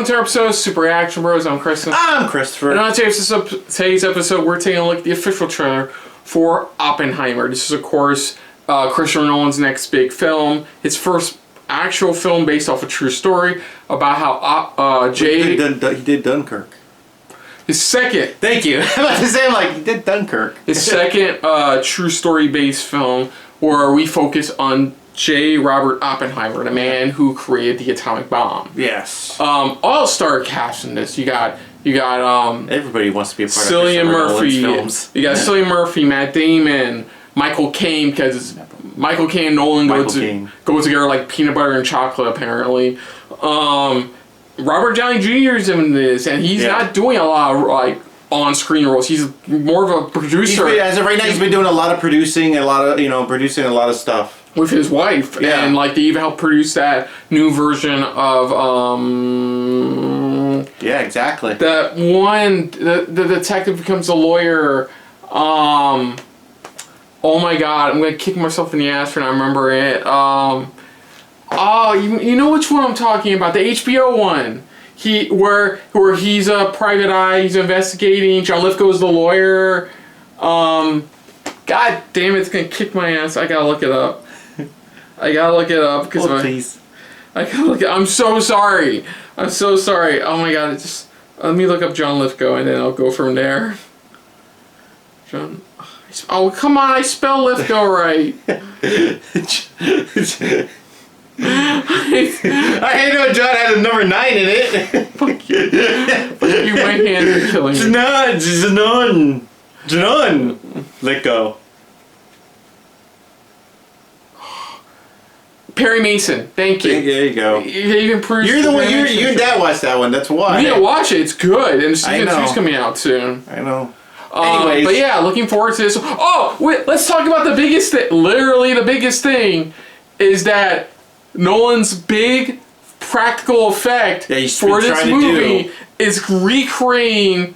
to our episode, Super Action Bros. I'm Kristen. I'm Christopher. And on today's episode, we're taking a look at the official trailer for Oppenheimer. This is, of course, Christopher Nolan's next big film. His first actual film based off a true story about how He did Dunkirk. His second... Thank you. I'm about to say, he did Dunkirk. His second true story-based film where we focus on J. Robert Oppenheimer, the man who created the atomic bomb. Yes. All-star cast in this. You got everybody wants to be a part Cillian of Murphy. films. You got Cillian Murphy, Matt Damon, Michael Caine, because Michael Caine and Nolan go together like peanut butter and chocolate, apparently. Robert Downey Jr. is in this, and he's not doing a lot of on-screen roles. He's more of a producer. As of right now, he's been doing a lot of producing, producing a lot of stuff with his wife, and they even helped produce that new version of yeah, exactly. That one, the detective becomes a lawyer. Oh my god, I'm gonna kick myself in the ass for not remembering it. You know which one I'm talking about? The HBO one. Where he's a private eye, he's investigating. John Lithgow's the lawyer. God damn it, it's gonna kick my ass. I gotta look it up. Because please. I'm so sorry. I'm so sorry. Oh my god, let me look up John Lithgow and then I'll go from there. Oh come on, I spell Lithgow right. I know John had a number 9 in it. Fuck you. My hands are killing me. Janon. Let go. Perry Mason. Thank you. There you go. You're the one. You and Dad watched that one. That's why. You need to watch it. It's good, and season 2's coming out soon. I know. Anyways, but yeah, looking forward to this. Oh, wait, let's talk about the biggest thing. Literally, the biggest thing is that Nolan's big practical effect for this movie is recreating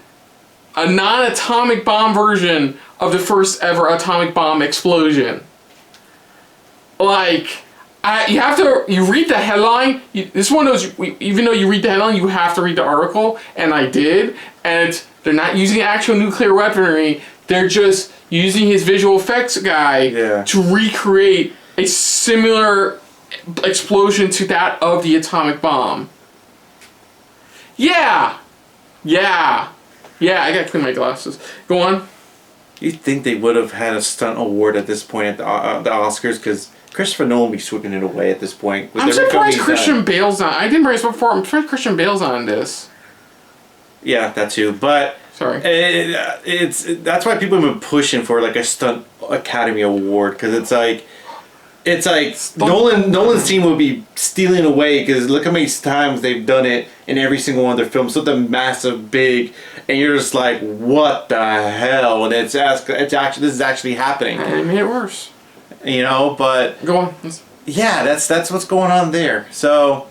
a non-atomic bomb version of the first ever atomic bomb explosion. You read the headline. This is one of those, even though you read the headline, you have to read the article, and I did. And they're not using actual nuclear weaponry. They're just using his visual effects guy to recreate a similar explosion to that of the atomic bomb. Yeah, I gotta clean my glasses. Go on. You'd think they would have had a stunt award at this point at the Oscars, because Christopher Nolan would be sweeping it away at this point. I'm surprised Christian Bale's on. I didn't bring this before. I'm surprised Christian Bale's on this. Yeah, that too. But sorry, that's why people have been pushing for a stunt Academy Award, because it's like Nolan's team would be stealing away, because look how many times they've done it in every single one of their films. Something massive, big, and you're just like, what the hell? And this is actually happening. I made it worse. But go on. Yeah, that's what's going on there. So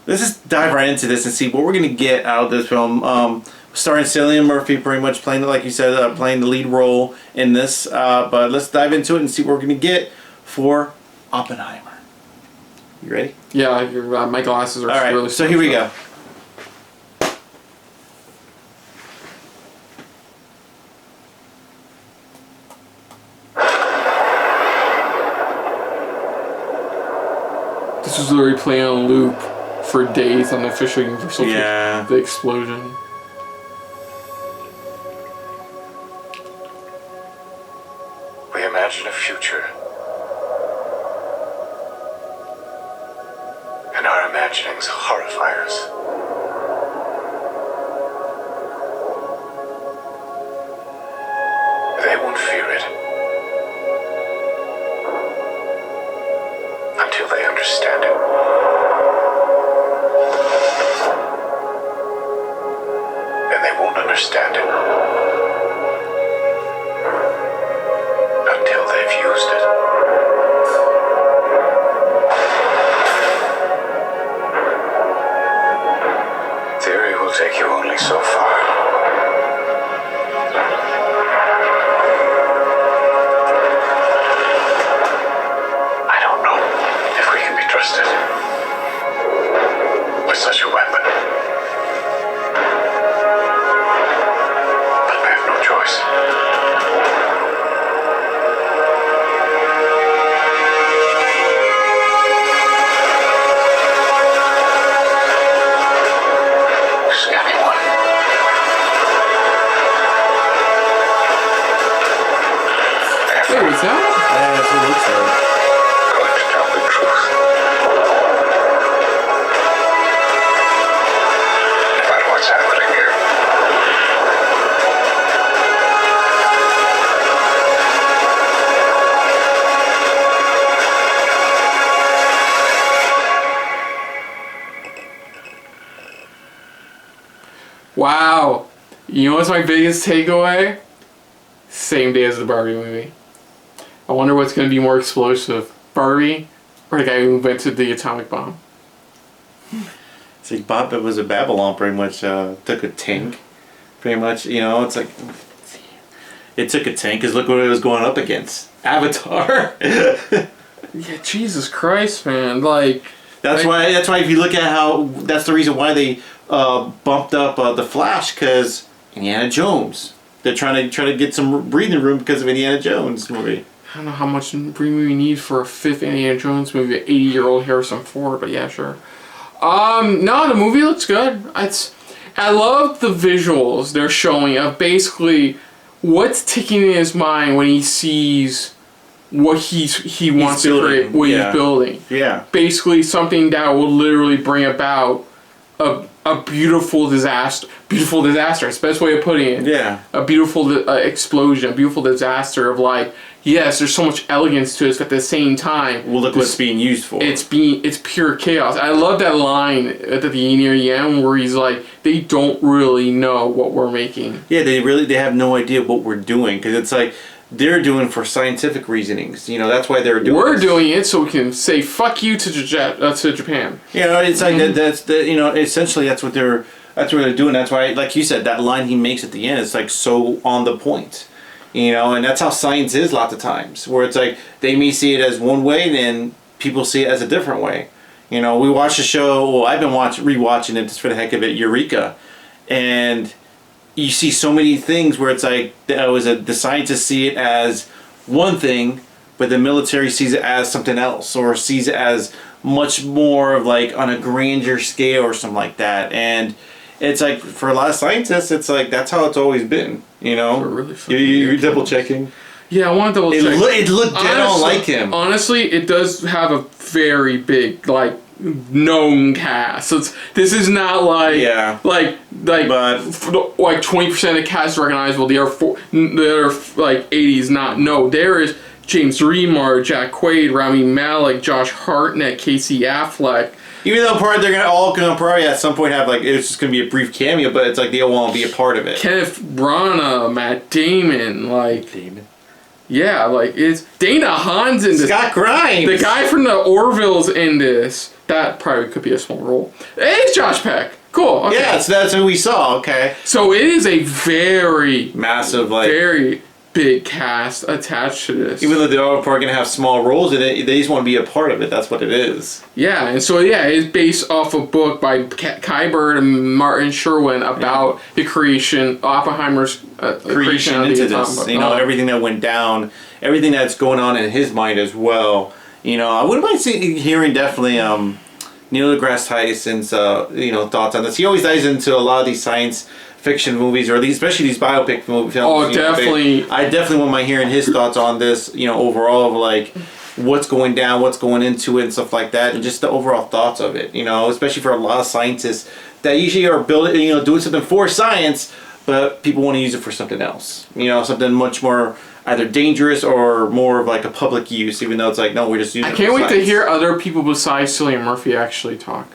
let's just dive right into this and see what we're gonna get out of this film. Starring Cillian Murphy, pretty much playing, like you said, playing the lead role in this. But let's dive into it and see what we're gonna get for Oppenheimer. You ready? Yeah, my glasses are really. All right, so here we go. This was literally playing on loop for days on the official Universal. Yeah. The explosion. We imagine a future. And our imaginings horrify us. They won't fear it until they understand it. And they won't understand it until they've used it. Theory will take you only so far. I don't know if we can be trusted with such a weapon. Wow. You know what's my biggest takeaway? Same day as the Barbie movie. I wonder what's going to be more explosive, Barbie or the guy who invented the atomic bomb. It's like Bob, it was a Babylon pretty much took a tank. Pretty much, you know, it's like it took a tank because look what it was going up against. Avatar. Yeah, Jesus Christ, man. Like that's why if you look at how that's the reason why they bumped up the Flash, because Indiana Jones. They're trying to get some breathing room because of Indiana Jones movie. I don't know how much breathing room we need for a fifth Indiana Jones movie, an 80-year-old Harrison Ford, but yeah, sure. No, the movie looks good. I love the visuals they're showing of basically what's ticking in his mind when he sees what he wants to create, what he's building. Yeah. Basically something that will literally bring about a beautiful disaster. Beautiful disaster. It's the best way of putting it. Yeah. A beautiful explosion. A beautiful disaster of like, yes, there's so much elegance to it, but at the same time, well, look what it's being used for. It's pure chaos. I love that line at the near the end where he's like, they don't really know what we're making. Yeah, they have no idea what we're doing, because it's like they're doing for scientific reasonings. You know, that's why they're doing. We're doing it so we can say fuck you to Japan. You know, it's like that's you know, essentially that's what they're doing. That's why, like you said, that line he makes at the end, it's like so on the point. You know, and that's how science is lots of times, where it's like they may see it as one way, then people see it as a different way. You know, we watched the show. Well, I've been rewatching it just for the heck of it, Eureka, and you see so many things where it's like the scientists see it as one thing, but the military sees it as something else, or sees it as much more of like on a grander scale or something like that. And it's like for a lot of scientists, it's like that's how it's always been. You know, really you're double checking. Yeah, I want to double check. It looked dead on like him. Honestly, it does have a very big like known cast. So this is not like like 20% of the cast is recognizable. The other like 80s not. No, there is James Remar, Jack Quaid, Rami Malek, Josh Hartnett, Casey Affleck. Even though they're all gonna probably at some point have like it's just gonna be a brief cameo, but it's like they all want to be a part of it. Kenneth Branagh, Matt Damon, yeah, like it's Dana Hahn's in this. Scott Grimes, the guy from the Orville's in this. That probably could be a small role. It's Josh Peck. Cool. Okay. Yeah, so that's who we saw. Okay. So it is a very massive, very big cast attached to this. Even though they're all probably gonna have small roles in it, they just want to be a part of it. That's what it is. Yeah, and so it's based off a book by Kai Bird and Martin Sherwin about the creation, Oppenheimer's creation into this. You know, everything that went down, everything that's going on in his mind as well. You know, I wouldn't mind hearing definitely Neil deGrasse Tyson's thoughts on this. He always dives into a lot of these science fiction movies, or especially these biopic films. Oh, definitely. I definitely wouldn't mind hearing his thoughts on this. You know, overall of like what's going down, what's going into it, and stuff like that, and just the overall thoughts of it. You know, especially for a lot of scientists that usually are building, doing something for science, but people want to use it for something else. You know, something much more either dangerous or more of like a public use. Even though it's like, no, we're just using it for science. I can't wait to hear other people besides Cillian Murphy actually talk.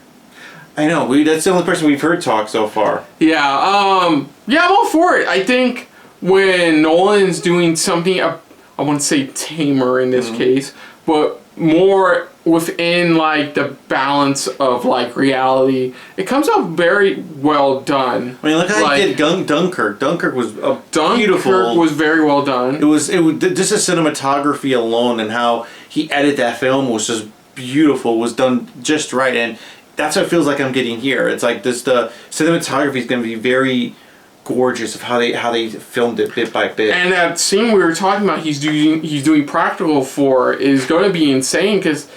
I know. That's the only person we've heard talk so far. Yeah. I'm all for it. I think when Nolan's doing something, I wouldn't say tamer in this case, but more within like the balance of like reality, it comes out very well done. I mean, look how he did Dunkirk. Dunkirk was beautiful. Dunkirk was very well done. It was just the cinematography alone and how he edited that film was just beautiful. It was done just right, and that's what it feels like I'm getting here. It's like this. The cinematography is going to be very gorgeous of how they filmed it bit by bit. And that scene we were talking about, he's doing practical for, is going to be insane because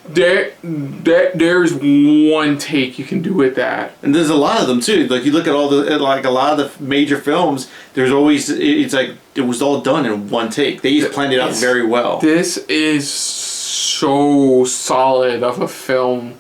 there's one take you can do with that. And there's a lot of them too. Like you look at a lot of the major films. There's always it's like it was all done in one take. They just planned it out very well. This is so solid of a film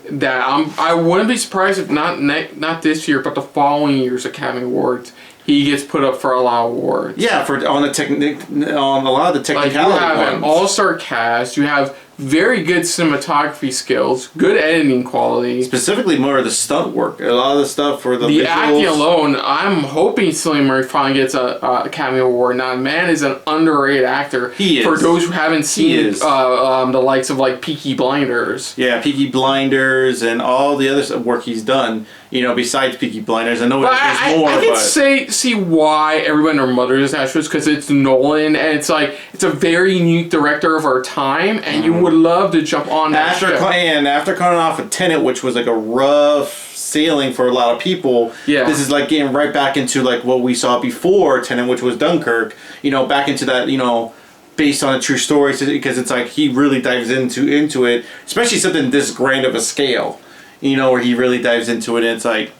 that I wouldn't be surprised if not this year, but the following year's Academy Awards, he gets put up for a lot of awards. Yeah, on a lot of the technicality You have ones. an all-star cast. You have very good cinematography skills, good editing quality. Specifically, more of the stunt work. A lot of the stuff for the visuals. Acting alone, I'm hoping Cillian Murray finally gets a Academy Award. Now, man is an underrated actor. He is. For those who haven't seen the likes of like Peaky Blinders. Yeah, Peaky Blinders and all the other work he's done. Besides Peaky Blinders, I know there's more. I can see why everybody and their mother is attached to this, because it's Nolan, and it's a very unique director of our time, and you would love to jump on that ship. After coming off of Tenet, which was like a rough sailing for a lot of people, this is like getting right back into like what we saw before Tenet, which was Dunkirk. Back into that, based on a true story, because it's like he really dives into it, especially something this grand of a scale. Where he really dives into it, and it's like,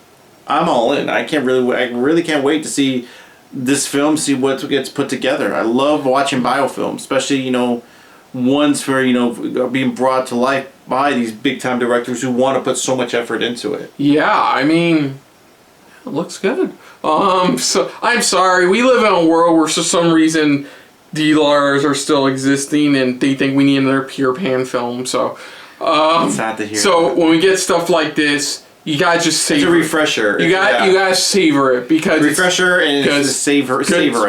I'm all in. I really can't wait to see this film, see what gets put together. I love watching biofilms, especially, ones for, being brought to life by these big time directors who want to put so much effort into it. Yeah, I mean, it looks good. So I'm sorry, we live in a world where for some reason DLRs are still existing and they think we need another Peter Pan film, so it's sad to hear. So when we get stuff like this, you gotta just savor. It's a refresher. You gotta savor it, because savor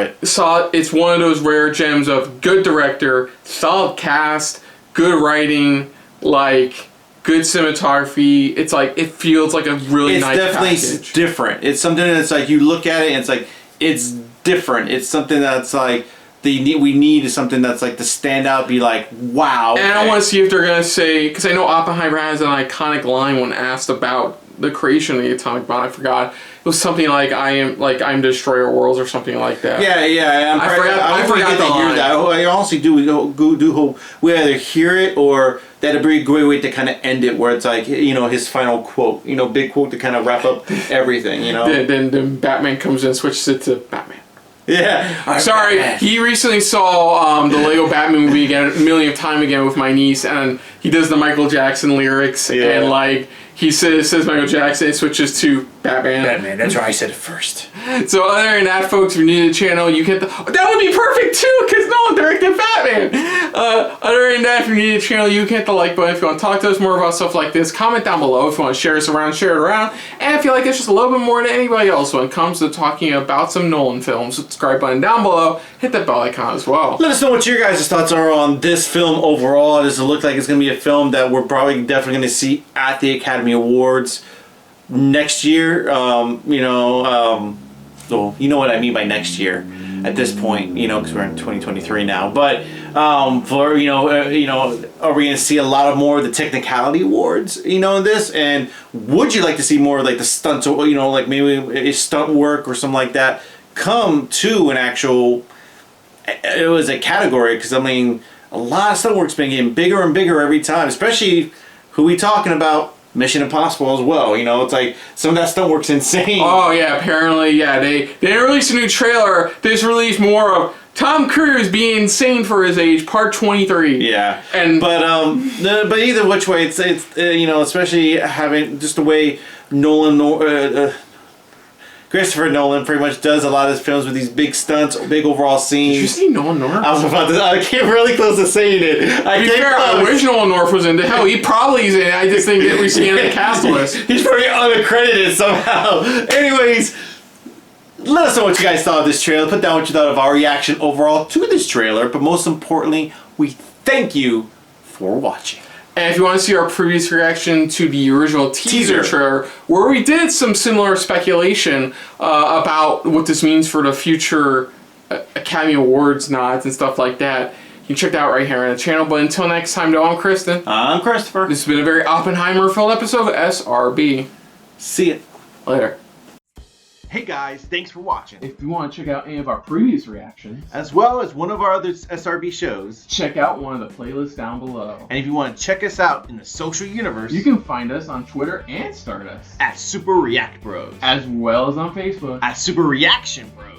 it. It's one of those rare gems of good director, solid cast, good writing, like good cinematography. It's like it feels like a really nice package. It's definitely different. It's something that's like you look at it and it's like it's different. It's something that's like. We need something that's like to stand out, be like, wow. And I want to see if they're gonna say, because I know Oppenheimer has an iconic line when asked about the creation of the atomic bomb. I forgot. It was something like I'm Destroyer Worlds or something like that. Yeah. I forgot the line. I honestly do hope we either hear it or that'd be a great way to kind of end it, where it's like his final quote, big quote to kind of wrap up everything. Then Batman comes in and switches it to Batman. Yeah. Sorry, Batman. he recently saw the Lego Batman movie again, a million times again with my niece, and he does the Michael Jackson lyrics, and like he says Michael Jackson, it switches to Batman. Batman, that's why I said it first. So other than that, folks, if you're new to the channel, you can that would be perfect too, because Nolan directed Batman. Other than that, if you're new to the channel, you can hit the like button. If you want to talk to us more about stuff like this, comment down below. If you want to share us around, share it around. And if you like us just a little bit more than anybody else when it comes to talking about some Nolan films, subscribe button down below, hit that bell icon as well. Let us know what your guys' thoughts are on this film overall. Does it look like it's going to be a film that we're probably definitely going to see at the Academy Awards next year? So you know what I mean by next year at this point, because we're in 2023 now. But are we going to see a lot of more of the technicality awards, in this? And would you like to see more of like the stunts, like maybe a stunt work or something like that come to an actual? It was a category, because I mean, a lot of stunt work's been getting bigger and bigger every time, especially who we talking about. Mission Impossible as well, it's like some of that stunt work's insane. Oh yeah, apparently, they didn't release a new trailer. They just released more of Tom Cruise being insane for his age, part 23. Yeah, but either which way, it's especially having just the way Christopher Nolan pretty much does a lot of his films with these big stunts, big overall scenes. Did you see Nolan North? I came really close to saying it. I wish Nolan North was in. Hell, he probably is in. I just think that we see in the cast list. He's probably unaccredited somehow. Anyways, let us know what you guys thought of this trailer. Put down what you thought of our reaction overall to this trailer. But most importantly, we thank you for watching. And if you want to see our previous reaction to the original teaser trailer, where we did some similar speculation about what this means for the future Academy Awards nods and stuff like that, you can check that out right here on the channel. But until next time, though, I'm Kristen. I'm Christopher. This has been a very Oppenheimer-filled episode of SRB. See ya. Later. Hey guys, thanks for watching. If you want to check out any of our previous reactions, as well as one of our other SRB shows, check out one of the playlists down below. And if you want to check us out in the social universe, you can find us on Twitter and Stardust at Super React Bros, as well as on Facebook at Super Reaction Bros.